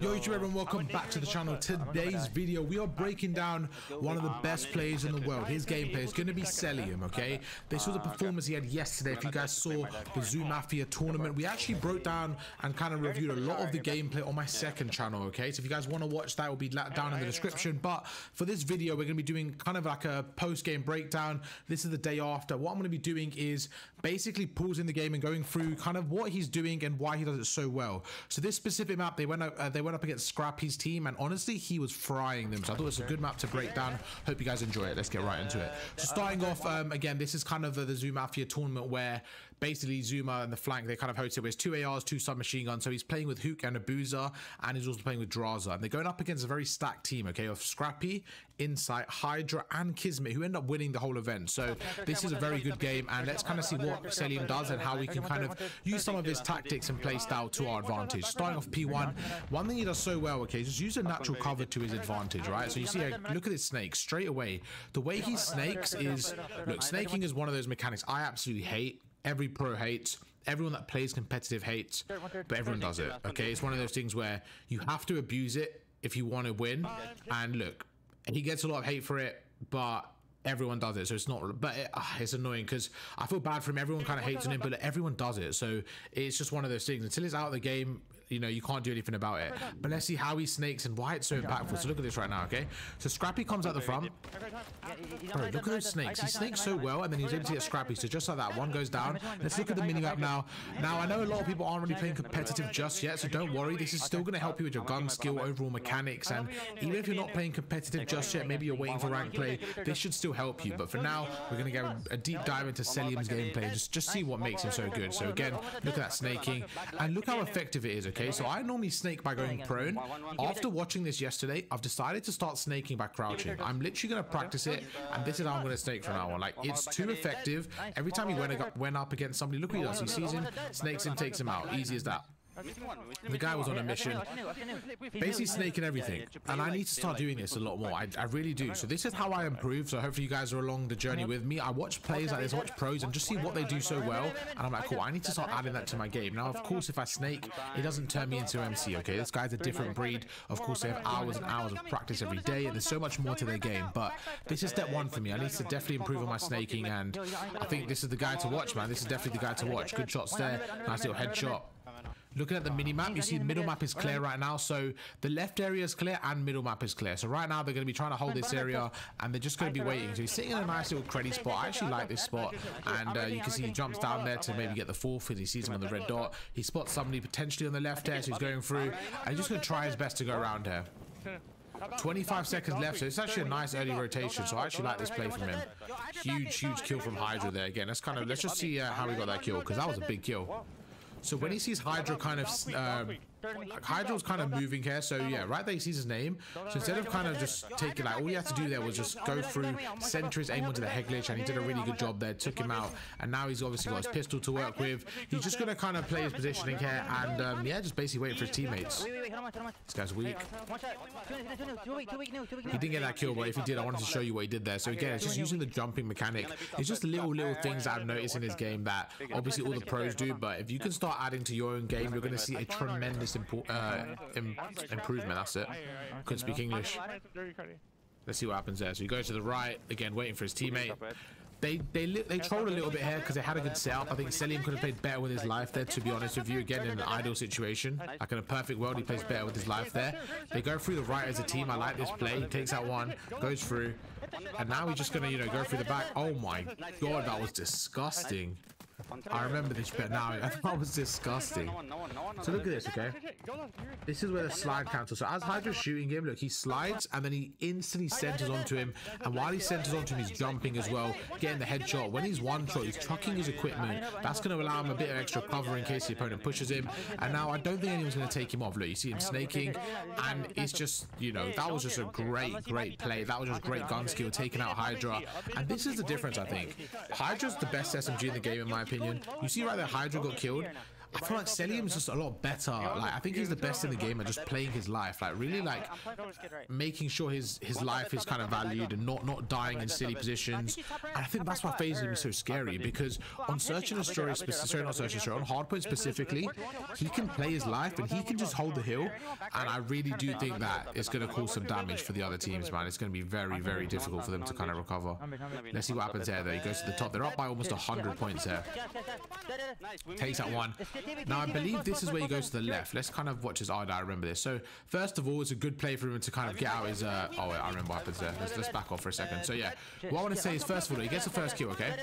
Yo YouTube everyone, welcome back to the channel. Today's video we are breaking down one of the best players in the world. His gameplay is going to be Cellium, okay? This was a performance he had yesterday. If you guys saw the Zoo Mafia tournament, we actually broke down and kind of reviewed a lot of the gameplay on my second channel, okay? So if you guys want to watch that, it will be down in the description. But for this video, we're going to be doing kind of like a post-game breakdown. This is the day after. What I'm going to be doing is basically pausing the game and going through kind of what he's doing and why he does it so well. So this specific map, they went up against Scrappy's team, and honestly, he was frying them. So I thought it was a good map to break down. Hope you guys enjoy it. Let's get right into it. So starting off, again, this is kind of the Zoo Mafia tournament where basically Zuma and the flank, they kind of hosted with 2 ARs, 2 submachine guns. So he's playing with Hook and Abuza, and he's also playing with Draza. And they're going up against a very stacked team, okay, of Scrappy, Insight, Hydra, and Kismet, who end up winning the whole event. So this is a very good game, and let's kind of see what Cellium does and how we can kind of use some of his tactics and play style to our advantage. Starting off P1, one thing he does so well, okay, just use a natural cover to his advantage, right? So you see, look at this snake straight away. The way he snakes is, look, snaking is one of those mechanics I absolutely hate. Every pro hates, everyone that plays competitive hates, but everyone does it, okay? It's one of those things where you have to abuse it if you want to win. And look, he gets a lot of hate for it, but everyone does it, so it's not, but it's annoying because I feel bad for him. Everyone kind of hates on him, but everyone does it, so it's just one of those things. Until it's out of the game, you know, you can't do anything about it. But let's see how he snakes and why it's so impactful. So look at this right now, okay? So Scrappy comes at the front. Bro, look at those snakes. He snakes so well, and then he's able to get Scrappy. So just like that, one goes down. Let's look at the minimap now. Now, I know a lot of people aren't really playing competitive just yet, so don't worry. This is still going to help you with your gun skill, overall mechanics, and even if you're not playing competitive just yet, maybe you're waiting for rank play, this should still help you. But for now, we're going to get a deep dive into Cellium's gameplay and just see what makes him so good. So again, look at that snaking, and look how effective it is, okay? So I normally snake by going prone. After watching this yesterday, I've decided to start snaking by crouching. I'm literally going to practice it, and this is how I'm going to snake from now on. Like, it's too effective. Every time he went up against somebody, look what he does. He sees him, snakes him, takes him out. Easy as that. The guy was on a mission, basically snaking everything, and I need to start doing this a lot more. I really do. So this is how I improve. So hopefully you guys are along the journey with me. I watch players like this, I watch pros, and just see what they do so well, and I'm like, cool, I need to start adding that to my game. Now, of course, if I snake, it doesn't turn me into MC, okay? This guy's a different breed. Of course, they have hours and hours of practice every day, and there's so much more to their game, but this is step one for me. I need to definitely improve on my snaking, and I think this is the guy to watch, man. This is definitely the guy to watch. Good shots there. Nice little headshot. Looking at the mini map, you see the middle map is clear right now, so the left area is clear and middle map is clear. So right now they're going to be trying to hold this area, and they're just going to be waiting. So he's sitting in a nice little credit spot. I actually like this spot, and you can see he jumps down there to maybe get the fourth, and he sees him on the red dot. He spots somebody potentially on the left there, so he's going through, and he's just going to try his best to go around here. 25 seconds left, so it's actually a nice early rotation, so I actually like this play from him. Huge kill from Hydra there. Again, let's just see how he got that kill, because that was a big kill. So when he sees Hydra kind of, Hydra's kind of moving here, so yeah, right there he sees his name. So instead of kind of just taking, like, all he had to do there was just go through, center his aim onto the head glitch, and he did a really good job there, took him out, and now he's obviously got his pistol to work with. He's just going to kind of play his positioning here, and yeah, just basically waiting for his teammates. This guy's weak. He didn't get that kill, but if he did, I wanted to show you what he did there. So again, it's just using the jumping mechanic. It's just little things that I've noticed in his game that obviously all the pros do, but if you can start adding to your own game, you're going to see a tremendous improvement. That's it. Couldn't speak English. Let's see what happens there. So he goes to the right again, waiting for his teammate. They trolled a little bit here because they had a good setup. I think Cellium could have played better with his life there, to be honest with you. Again, in an ideal situation, like in a perfect world, he plays better with his life there. They go through the right as a team. I like this play. He takes out one, goes through, and now he's just gonna, you know, go through the back. Oh my god, that was disgusting. I remember this bit now. That was disgusting. So look at this, okay? This is where the slide cancels. So as Hydra's shooting him, look, he slides and then he instantly centers onto him. And while he centers onto him, he's jumping as well, getting the headshot. When he's one shot, he's chucking his equipment. That's going to allow him a bit of extra cover in case the opponent pushes him. And now I don't think anyone's going to take him off. Look, you see him snaking, and it's just, you know, that was just a great play. That was just great gun skill, taking out Hydra. And this is the difference, I think. Hydra's the best SMG in the game, in my opinion. You see right there, Hydra got killed. I feel like Cellium is just a lot better. Like, I think he's the best in the game at just playing his life. Like, really, like, making sure his life is kind of valued and not dying in silly positions. And I think that's why Faze is so scary, because on Search and Destroy, on Hardpoint specifically, he can play his life and he can just hold the hill. And I really do think that it's going to cause some damage for the other teams, man. It's going to be very, very difficult for them to kind of recover. Let's see what happens here, though. He goes to the top. They're up by almost 100 points here. Takes that one. Now, I believe this is where he goes to the left. Let's kind of watch his I remember this. So, first of all, it's a good play for him to kind of get out his... oh, wait, I remember what happens there. Let's back off for a second. So, yeah. What I want to say is, first of all, he gets the first kill, okay?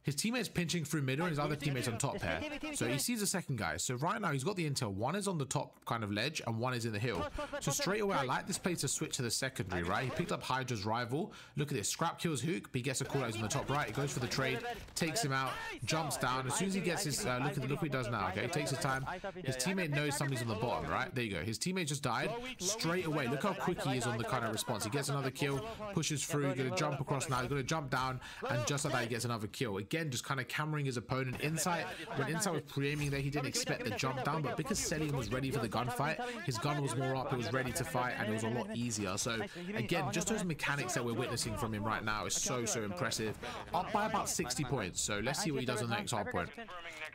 His teammate's pinching through middle and his other teammate's on top here. So he sees the second guy. So right now he's got the intel. One is on the top kind of ledge and one is in the hill. So straight away, I like this play to switch to the secondary, right? He picked up Hydra's rival. Look at this. Scrap kills Hook, but he gets a call out. He's on the top right. He goes for the trade, takes him out, jumps down. As soon as he gets his... look what he does now, okay? He takes his time. His teammate knows somebody's on the bottom, right? There you go. His teammate just died. Straight away, look how quick he is on the kind of response. He gets another kill, pushes through, going to jump across now. He's going to jump down, and just like that, he gets another kill. Again, just kind of his opponent. Insight, when Insight was pre-aiming there, he didn't expect the jump down, but because Cellium was ready for the gunfight, his gun was more up, it was ready to fight, and it was a lot easier. So again, just those mechanics that we're witnessing from him right now is so impressive. Up by about 60 points. So let's see what he does on the next hard point.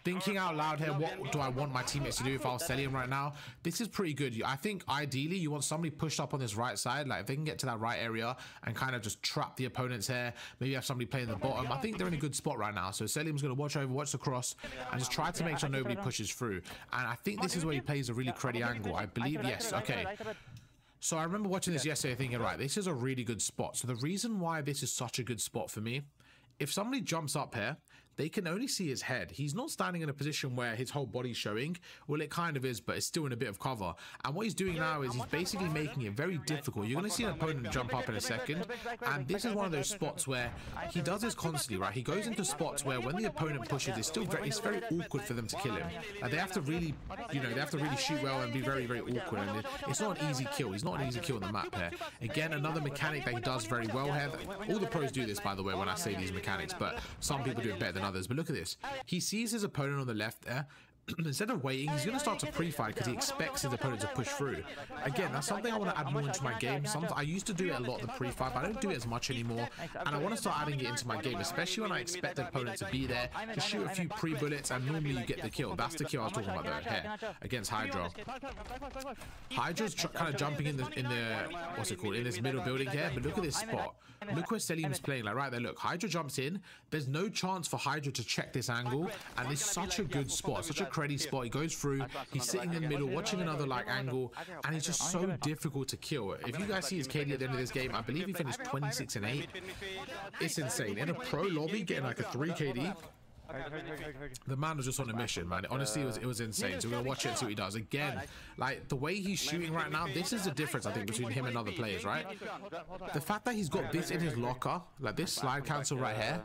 Thinking out loud here, what do I want my teammates to do if I was Cellium right now? This is pretty good. I think ideally you want somebody pushed up on this right side. Like if they can get to that right area and kind of just trap the opponents here, maybe have somebody playing the bottom. I think they're in a good spot right now. So Cellium's going to watch the cross and just try to make sure nobody pushes through. And I think this is where he plays a really cruddy angle. I believe, yes, okay. So I remember watching this yesterday thinking, right, this is a really good spot. So the reason why this is such a good spot for me, if somebody jumps up here, they can only see his head. He's not standing in a position where his whole body's showing. Well, it kind of is, but it's still in a bit of cover. And what he's doing now is he's basically making it very difficult. You're going to see an opponent jump up in a second. And this is one of those spots where he does this constantly, right? He goes into spots where when the opponent pushes, it's very awkward for them to kill him. And they have to really, they have to really shoot well and be very awkward. And it's not an easy kill. He's not an easy kill on the map here. Again, another mechanic that he does very well here. All the pros do this, by the way, when I say these mechanics, but some people do it better than others. But look at this. He sees his opponent on the left there. Instead of waiting, he's going to start to pre-fight because he expects his opponent to push through. Again, that's something I want to add more into my game. I used to do it a lot, the pre-fight, but I don't do it as much anymore. And I want to start adding it into my game, especially when I expect the opponent to be there. Just shoot a few pre-bullets and normally you get the kill. That's the kill I was talking about though, here, against Hydra. Hydra's kind of jumping in the what's it called, in this middle building here. But look at this spot. Look where Cellium's playing, like right there, look. Hydra jumps in. There's no chance for Hydra to check this angle. And it's such a good spot, such a cruddy spot. He goes through, he's sitting in the middle watching another like angle, and it's just so difficult to kill. If you guys see his KD at the end of this game, I believe he finished 26 and 8. It's insane. In a pro lobby getting like a 3 KD, the man was just on a mission, man. Honestly, it was insane. So we're gonna watch it and see what he does. Again, like the way he's shooting right now, this is the difference I think between him and other players, right? The fact that he's got this in his locker, like this slide cancel right here.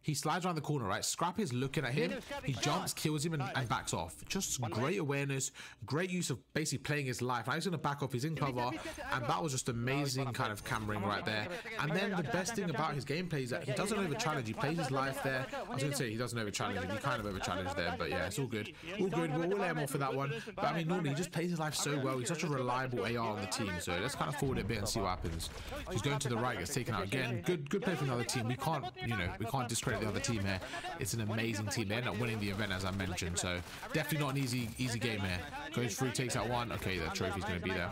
He slides around the corner, right? Scrap is looking at him. He jumps, kills him, and backs off. Just great awareness, great use of basically playing his life. Now he's going to back off. He's in cover, and that was just amazing kind of cameraing right there. And then the best thing about his gameplay is that he doesn't over-challenge. He plays his life there. I was going to say he doesn't over-challenge him. He kind of over-challenged there, but yeah, it's all good. All good. We'll let him off for that one. But I mean, normally he just plays his life so well. He's such a reliable AR on the team. So let's kind of forward it a bit and see what happens. He's going to the right, gets taken out again. Good play from the other team. We can't, we can't discredit the other team here. It's an amazing team. They end up winning the event, as I mentioned, so definitely not an easy game here. Goes through, takes out one. Okay, the trophy's going to be there.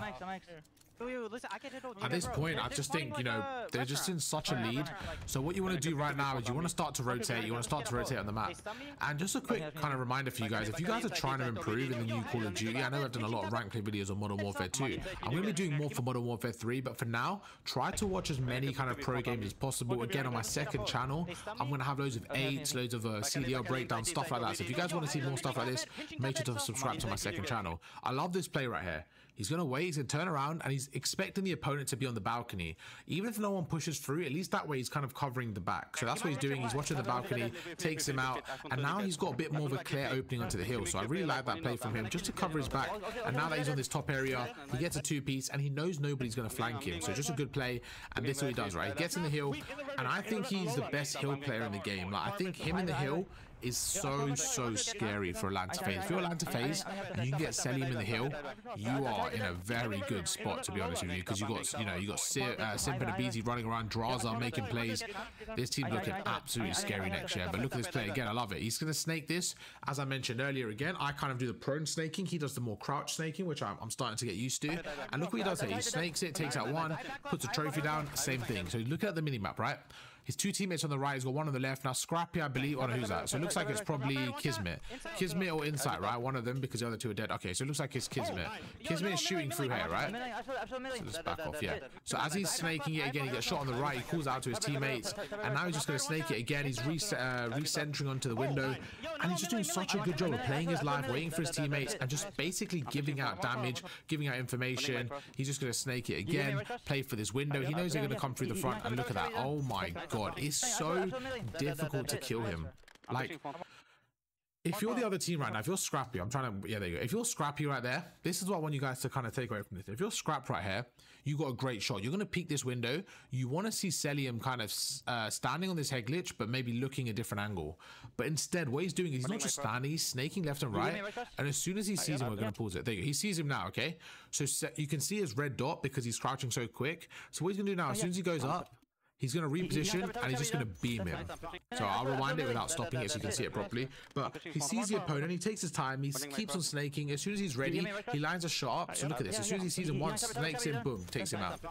At this point, I just think, they're just in such a lead. So what you want to do right now is you want to start to rotate. You want to start to rotate on the map. And just a quick kind of reminder for you guys, if you guys are trying to improve in the new Call of Duty, I know I've done a lot of rank play videos on Modern Warfare 2. I'm going to be doing more for Modern Warfare 3, but for now, try to watch as many kind of pro games as possible. Again, on my second channel, I'm going to have loads of 8s, loads of CDL breakdowns, stuff like that. So if you guys want to see more stuff like this, make sure to subscribe to my second channel. I love this play right here. He's going to wait, he's going to turn around, and he's expecting the opponent to be on the balcony. Even if no one pushes through, at least that way he's kind of covering the back. So that's what he's doing. He's watching the balcony, takes him out, and now he's got a bit more of a clear opening onto the hill. So I really like that play from him, just to cover his back. And now that he's on this top area, he gets a 2-piece, and he knows nobody's going to flank him. So just a good play, and this is what he does, right? He gets in the hill, and I think he's the best hill player in the game. Like, I think him in the hill is so scary for Atlanta Faze. If you're Atlanta Faze and you can get Cellium in the hill, you are in a very good spot, to be honest with you, because you got Simp and Abizi running around, Draza making plays. This team looking absolutely scary next year. But look at this play again. I love it. He's going to snake this. As I mentioned earlier, again, I kind of do the prone snaking. He does the more crouch snaking, which I'm starting to get used to. And look what he does here. He snakes it, takes out one, puts a trophy down, same thing. So look at the mini map, right? His two teammates on the right, he's got one on the left. Now Scrappy, I believe, oh no, who's that? So it looks like it's probably Kismet. Kismet or Insight, right? One of them, because the other two are dead. Okay, so it looks like it's Kismet. Kismet is shooting through here, right? So let's back off, yeah. So as he's snaking it again, he gets shot on the right, he calls out to his teammates, and now he's just going to snake it again. He's recentering onto the window, and he's just doing such a good job of playing his life, waiting for his teammates, and just basically giving out damage, giving out information. He's just going to snake it again, play for this window. He knows they're going to come through the front, and look at that. Oh my God, it's so difficult to kill him. Like, if you're the other team right now, if you're Scrappy, I'm trying to, yeah, there you go. If you're Scrappy right there, this is what I want you guys to kind of take away from this. If you're Scrap right here, you got a great shot. You're going to peek this window. You want to see Cellium kind of standing on this head glitch, but maybe looking a different angle. But instead, what he's doing is he's not just standing, he's snaking left and right. And as soon as he sees him, we're going to pause it. There you go. He sees him now, okay? So you can see his red dot because he's crouching so quick. So what he's going to do now, as soon as he goes up, he's going to reposition and he's just going to beam him. So I'll rewind it without stopping it so you can see it properly. But he sees the opponent, he takes his time, he keeps on snaking. As soon as he's ready, he lines a shot up. So look at this. As soon as he sees him once, snakes him, boom, takes him out.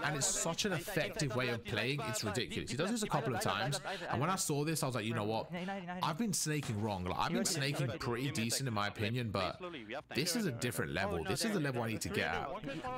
And it's such an effective way of playing. It's ridiculous. He does this a couple of times. And when I saw this, I was like, you know what? I've been snaking wrong. Like, I've been snaking pretty decent in my opinion, but this is a different level. This is the level I need to get at.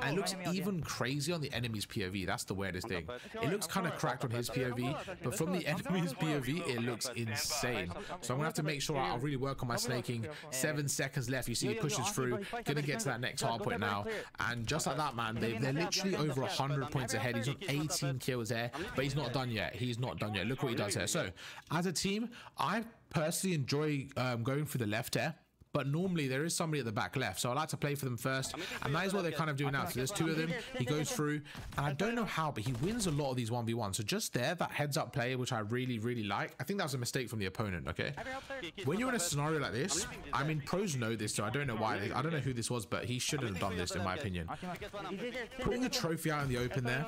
And it looks even crazy on the enemy's POV. That's the weirdest thing. It looks kind of cracked on his POV, but from the enemy's POV, it looks insane. So I'm gonna have to make sure I'll really work on my snaking. 7 seconds left. You see he pushes through, gonna get to that next hard point now, and just like that, man, they're literally over 100 points ahead. He's on 18 kills there, but he's not done yet. He's not done yet. Look what he does here. So as a team, I personally enjoy going for the left here. But normally there is somebody at the back left, so I like to play for them first, and that is what they're kind of doing now. So there's two of them, he goes through, and I don't know how, but he wins a lot of these 1v1. So just there, that heads up play, which I really like. I think that was a mistake from the opponent, okay? When you're in a scenario like this, I mean, pros know this, so I don't know why. I don't know who this was, but he shouldn't have done this, in my opinion. Putting a trophy out in the open there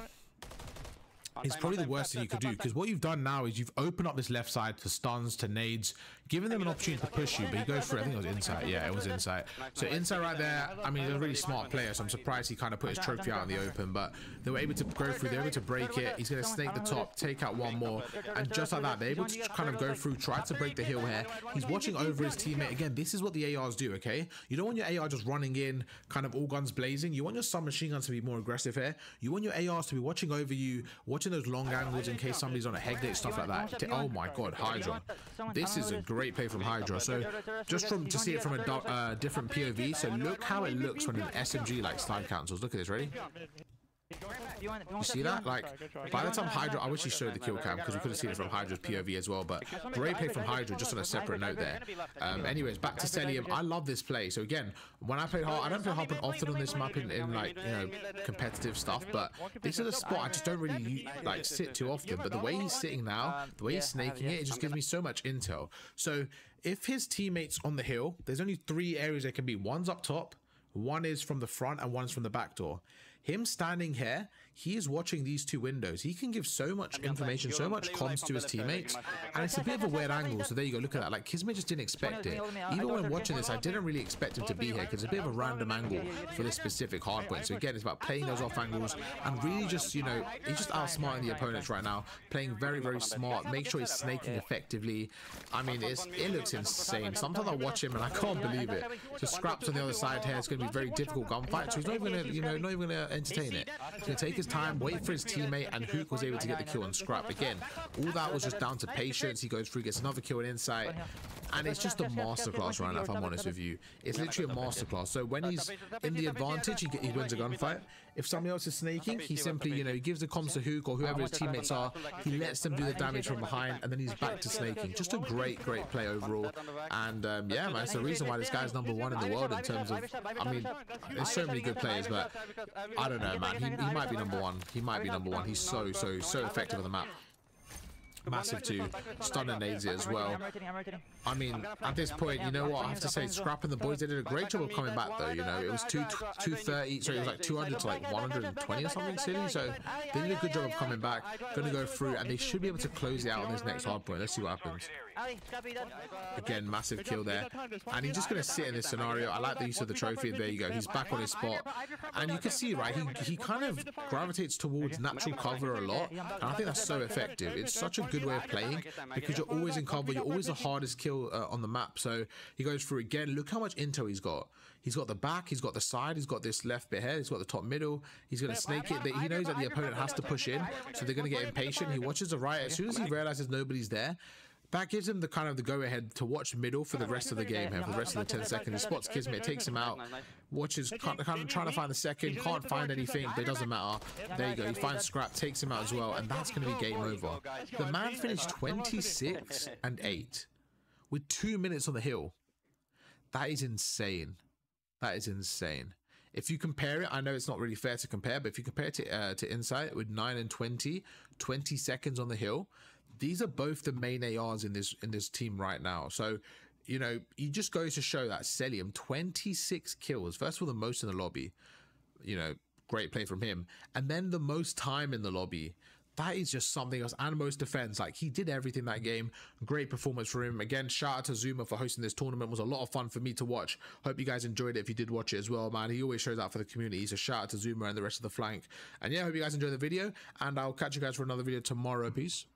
is probably the worst thing you could do, because what you've done now is you've opened up this left side to stuns, to nades, giving them an opportunity to push you, but he goes for it. I think it was Insight. Yeah, it was Insight. So Insight right there, I mean, he's a really smart player, so I'm surprised he kind of put his trophy out in the open, but they were able to go through, they were able to break it. He's going to snake the top, take out one more, and just like that, they're able to kind of go through, try to break the hill here. He's watching over his teammate. Again, this is what the ARs do, okay? You don't want your AR just running in, kind of all guns blazing. You want your submachine guns to be more aggressive here. You want your ARs to be watching over you, watching those long angles in case somebody's on a head glitch, stuff like that. Oh my God, Hydra. This is a great play from Hydra. So just to see it from a different POV, so look how it looks when an SMG like slide cancels. Look at this, ready? You see that? Like, by the time Hydra, I wish he showed the kill cam because we could have seen it from Hydra's POV as well, but great play from Hydra, just on a separate note there. Anyways, back to Cellium. I love this play. So again, when I play hard, I don't play hard often on this map in like, you know, competitive stuff, but this is a spot I just don't really like sit too often. But the way he's sitting now, the way he's snaking it, it just gives me so much intel. So if his teammates on the hill, there's only 3 areas they can be. One's up top, one is from the front, and one's from the back door. Him standing here, he is watching these 2 windows. He can give so much information, so much comms to his teammates, and it's a bit of a weird angle. So there you go, look at that. Like, Kismet just didn't expect it. Even when watching this, I didn't really expect him to be here because it's a bit of a random angle for this specific hard point. So again, it's about playing those off angles and really just, you know, he's just outsmarting the opponents right now, playing very smart. Make sure he's snaking effectively. I mean, it looks insane. Sometimes I watch him and I can't believe it. So Scraps on the other side here, it's going to be a very difficult gunfight. So he's not even going to, you know, not even going to entertain it. He's going to take his time, wait for his teammate, and Hook was able to get the kill on Scrap. Again, all that was just down to patience. He goes through, gets another kill and Insight, and it's just a masterclass right now, if I'm honest with you. It's literally a masterclass. So when he's in the advantage, he wins a gunfight. If somebody else is snaking, he simply, you know, he gives the comms to Hook or whoever his teammates are. He lets them do the damage from behind, and then he's back to snaking. Just a great play overall. And yeah, man, it's the reason why this guy's #1 in the world in terms of, I mean, there's so many good players, but I don't know, man. He might be #1. He might be #1. He's so effective on the map. Massive too. Stunning nades it as well. I mean, at this point, you know what? I have to say, Scrap and the boys, they did a great job of coming back though. You know, it was 230, so it was like 200 to like 120 or something silly. So they did a good job of coming back. Going to go through, and they should be able to close it out on this next hard point. Let's see what happens. Again, massive kill there, and he's just going to sit in this scenario. I like the use of the trophy. There you go. He's back on his spot, and you can see, right, he kind of gravitates towards natural cover a lot, and I think that's so effective. It's such a good way of playing because you're always in cover. You're always the hardest kill on the map. So he goes through again. Look how much intel he's got. He's got the back, he's got the side, he's got this left bit here, he's got the top middle. He's going to snake it. He knows that the opponent has to push in, so they're going to get impatient. He watches the right. As soon as he realizes nobody's there, that gives him the kind of the go-ahead to watch middle for the rest of the game here, for the rest of the 10 seconds. He spots Kismet, takes him out, watches, kind of trying to find the second, can't find anything, but it doesn't matter. There you go, he finds Scrap, takes him out as well, and that's going to be game over. The man finished 26 and 8 with 2 minutes on the hill. That is insane. That is insane. If you compare it, I know it's not really fair to compare, but if you compare it to Insight with 9 and 20 seconds on the hill, these are both the main ARs in this team right now. So, you know, it just goes to show that Cellium, 26 kills. First of all, the most in the lobby. You know, great play from him. And then the most time in the lobby. That is just something else. And most defense. Like, he did everything that game. Great performance for him. Again, shout out to Zuma for hosting this tournament. It was a lot of fun for me to watch. Hope you guys enjoyed it if you did watch it as well, man. He always shows out for the community. So shout out to Zuma and the rest of the flank. And yeah, hope you guys enjoyed the video. And I'll catch you guys for another video tomorrow. Peace.